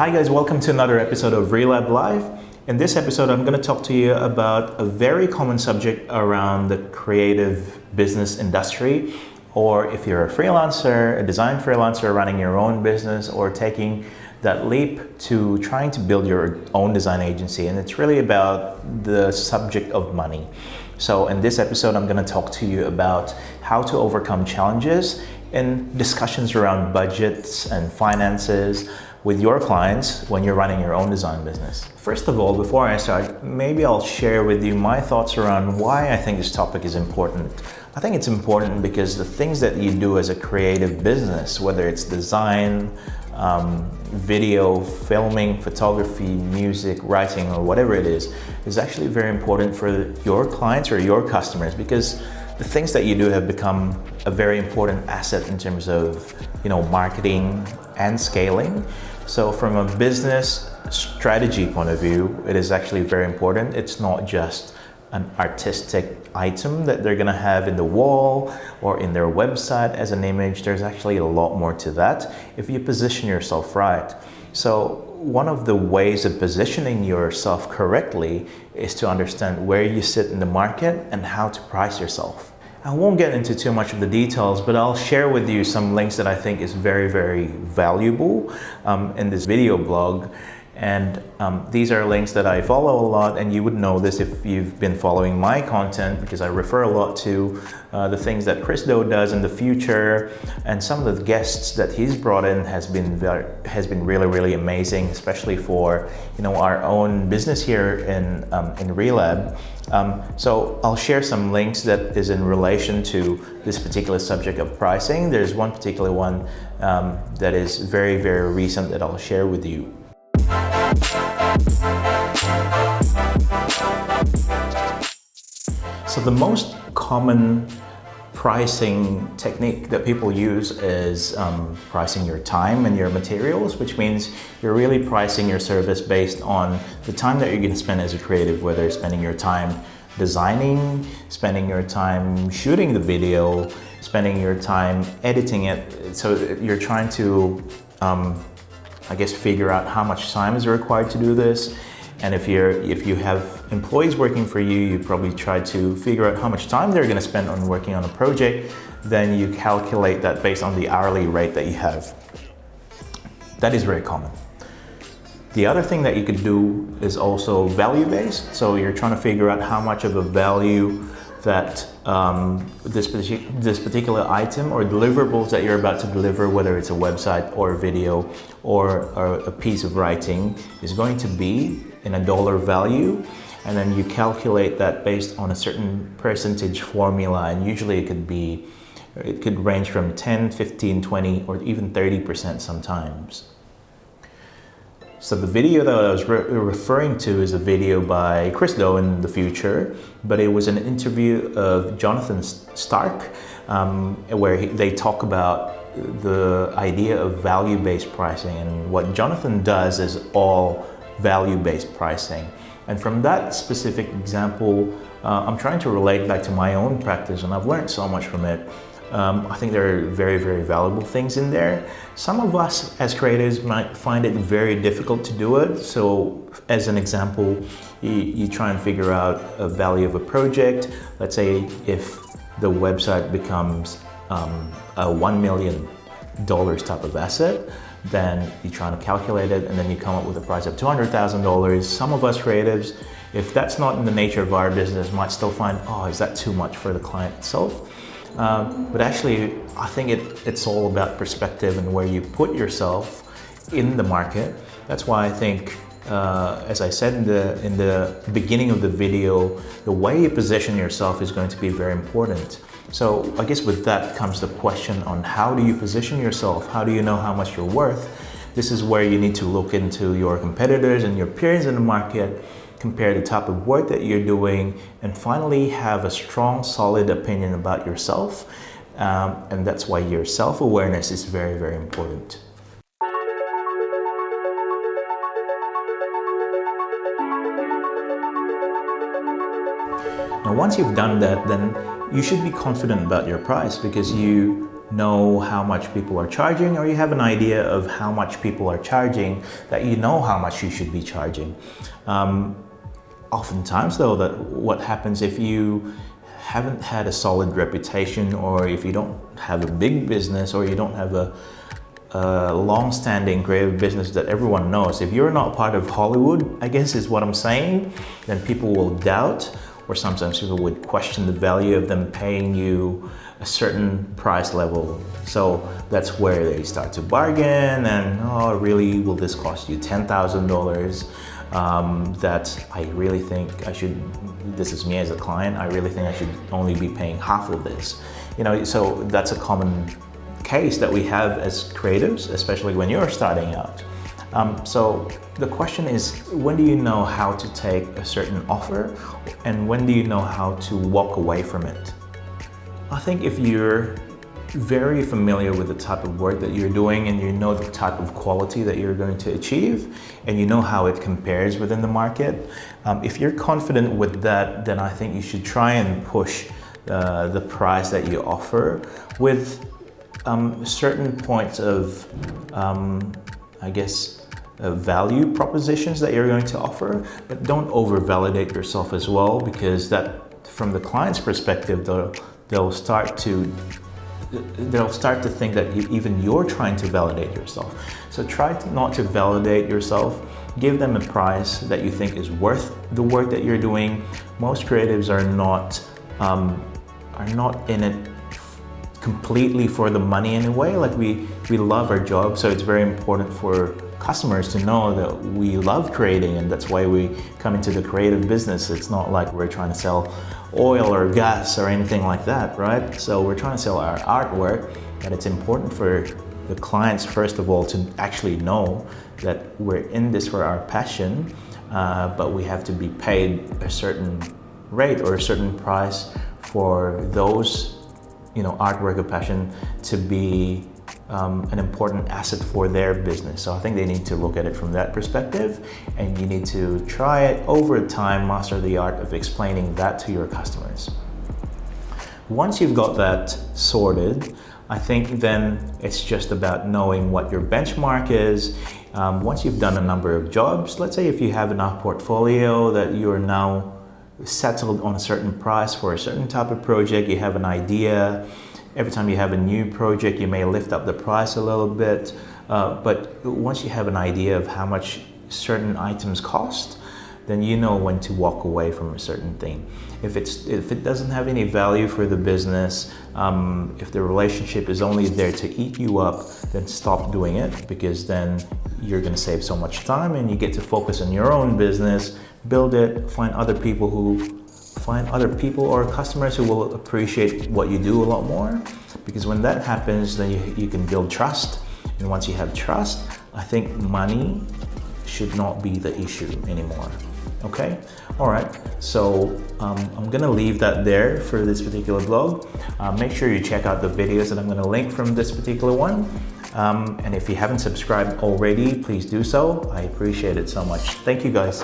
Hi guys, welcome to another episode of Relab Live. In this episode, I'm going to talk to you about a very common subject around the creative business industry, or if you're a freelancer, a design freelancer running your own business, or taking that leap to trying to build your own design agency. And it's really about the subject of money. So in this episode, I'm going to talk to you about how to overcome challenges and discussions around budgets and finances with your clients when you're running your own design business. First of all, before I start, maybe I'll share with you my thoughts around why I think this topic is important. I think it's important because the things that you do as a creative business, whether it's design, video, filming, photography, music, writing, or whatever it is actually very important for your clients or your customers, because the things that you do have become a very important asset in terms of, marketing and scaling. So from a business strategy point of view, it is actually very important. It's not just an artistic item that they're gonna have in the wall or in their website as an image. There's actually a lot more to that if you position yourself right. So one of the ways of positioning yourself correctly is to understand where you sit in the market and how to price yourself. I won't get into too much of the details, but I'll share with you some links that I think is very, very valuable in this video blog. And these are links that I follow a lot, and you would know this if you've been following my content, because I refer a lot to the things that Chris Do does in the future, and some of the guests that he's brought in has been really, really amazing, especially for our own business here in Relab. So I'll share some links that is in relation to this particular subject of pricing. There's one particular one that is very, very recent that I'll share with you. So the most common pricing technique that people use is pricing your time and your materials, which means you're really pricing your service based on the time that you're going to spend as a creative, whether you're spending your time designing, spending your time shooting the video, spending your time editing it. So you're trying to figure out how much time is required to do this. And if you have employees working for you, you probably try to figure out how much time they're going to spend on working on a project. Then you calculate that based on the hourly rate that you have. That is very common. The other thing that you could do is also value-based. So you're trying to figure out how much of a value that this particular item or deliverables that you're about to deliver, whether it's a website or a video or a piece of writing, is going to be in a dollar value. And then you calculate that based on a certain percentage formula, and usually it could range from 10, 15, 20, or even 30% sometimes. So the video that I was referring to is a video by Chris Do in the future, but it was an interview of Jonathan Stark, where they talk about the idea of value-based pricing. And what Jonathan does is all value-based pricing. And from that specific example, I'm trying to relate back to my own practice, and I've learned so much from it. I think there are very, very valuable things in there. Some of us as creatives might find it very difficult to do it. So as an example, you try and figure out a value of a project. Let's say if the website becomes a $1 million type of asset, then you try to calculate it, and then you come up with a price of $200,000. Some of us creatives, if that's not in the nature of our business, might still find, is that too much for the client itself? But actually, I think it's all about perspective and where you put yourself in the market. That's why I think, as I said in the beginning of the video, the way you position yourself is going to be very important. So I guess with that comes the question on how do you position yourself? How do you know how much you're worth? This is where you need to look into your competitors and your peers in the market, compare the type of work that you're doing, and finally have a strong, solid opinion about yourself. And that's why your self-awareness is very, very important. Now, once you've done that, then you should be confident about your price, because you know how much people are charging, or you have an idea of how much people are charging, that you know how much you should be charging. Oftentimes though, that what happens if you haven't had a solid reputation, or if you don't have a big business, or you don't have a long-standing creative business that everyone knows, if you're not part of Hollywood, I guess is what I'm saying, then people will doubt, or sometimes people would question the value of them paying you a certain price level. So that's where they start to bargain, and oh, really, will this cost you $10,000? That I really think I should, this is me as a client, I really think I should only be paying half of this. You know, so that's a common case that we have as creatives, especially when you're starting out. So the question is, when do you know how to take a certain offer, and when do you know how to walk away from it? I think if you're very familiar with the type of work that you're doing, and you know the type of quality that you're going to achieve, and you know how it compares within the market, if you're confident with that, then I think you should try and push the price that you offer with certain points of, I guess, value propositions that you're going to offer, but don't over-validate yourself as well, because that, from the client's perspective, they'll start to think that even you're trying to validate yourself. So try not to validate yourself. Give them a price that you think is worth the work that you're doing. Most creatives are not in it completely for the money in a way. Like we love our job, so it's very important for customers to know that we love creating, and that's why we come into the creative business. It's not like we're trying to sell oil or gas or anything like that, right? So we're trying to sell our artwork, and it's important for the clients, first of all, to actually know that we're in this for our passion, but we have to be paid a certain rate or a certain price for those, you know, artwork of passion to be an important asset for their business. So I think they need to look at it from that perspective, and you need to try it over time, master the art of explaining that to your customers. Once you've got that sorted, I think then it's just about knowing what your benchmark is. Once you've done a number of jobs, let's say if you have enough portfolio that you are now settled on a certain price for a certain type of project, you have an idea. Every time you have a new project, you may lift up the price a little bit, but once you have an idea of how much certain items cost, then you know when to walk away from a certain thing. If it doesn't have any value for the business, if the relationship is only there to eat you up, then stop doing it, because then you're going to save so much time, and you get to focus on your own business, build it, find other people or customers who will appreciate what you do a lot more. Because when that happens, then you can build trust. And once you have trust, I think money should not be the issue anymore. Okay? All right. So I'm going to leave that there for this particular blog. Make sure you check out the videos that I'm going to link from this particular one. And if you haven't subscribed already, please do so. I appreciate it so much. Thank you, guys.